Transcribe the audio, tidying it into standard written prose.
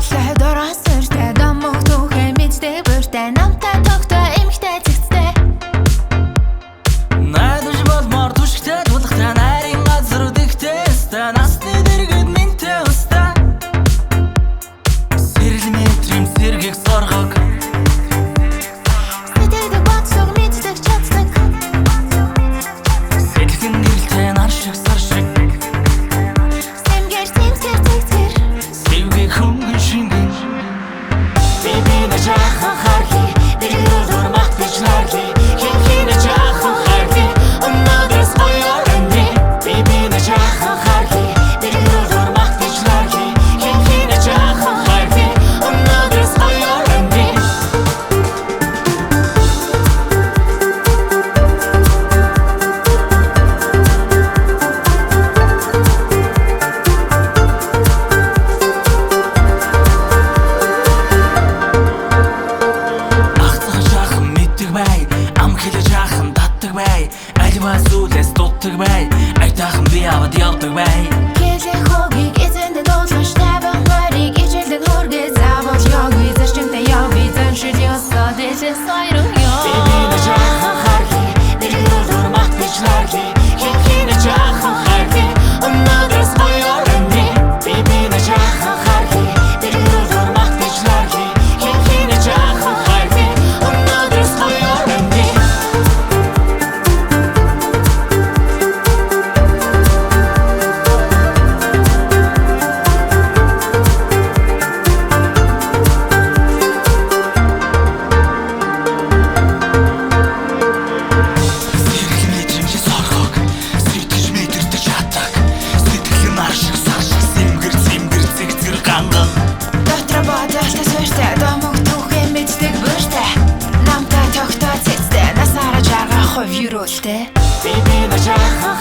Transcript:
бодлоо дороос өртөө домог түүхээ мэддэг бүртээ намтай тогтоо эмхтэй цэгцтэй найдаж болмоор түшигтэй тулахтай найрын газар үдэгтэй өстэй насны дэргэд минтэй өстэй сэрэл метрим сэргийг соргог сэтгэдэг бодлого мэддэг чаддаг сэтгэн гэрэлтэй нар шиг сар шиг сэмгэр цэгцэр цэгцэр сэвгээ хөнгөн шингэн бибинэ жаахан хархи дэргээр дурмах бичлархи хинхинэ жаахан хархи өнөөдрөөс хоёр өндрий бибинэ жаахан хархи дэргээр дурмах бичлархи хинхинэ жаахан хархи өнөөдрөөс хоёр өндрий ахцах жаахан мэддэг бай ам хэлэ жаахан татдаг бай альва сүлээс дутдаг бай айтаахан би аваад явдаг бай Кэлэх хогийг эзэндээ дуудлаш таван морийг ижэлдэг хөргээ заавал явгүй зарчимтай явгүй заншил ёсоо дэжээс сойрон ёо бибинэ жаахан хархи дэргээр дурмах бичлархи хинхинэ жаахан хархи өнөөдрөөс хоёр өндрий бибинэ жаахан хархи дэргээр дурмах бичлархи хинхинэ жаахан хархи өнөөдрөөс хоёр өндрий сэрэл метрим шиг соргог сэтгэж мэдэрдэг чаддаг сэтгэл нар шиг сар шиг сэмгэр цэгцэр ганган Дотор бодлоо сүртэй домог түүхээ мэддэг бүртээ намтай тогтоо цэцтэй насаараа жаргах хувь юрэлтэй бибинэ жаахан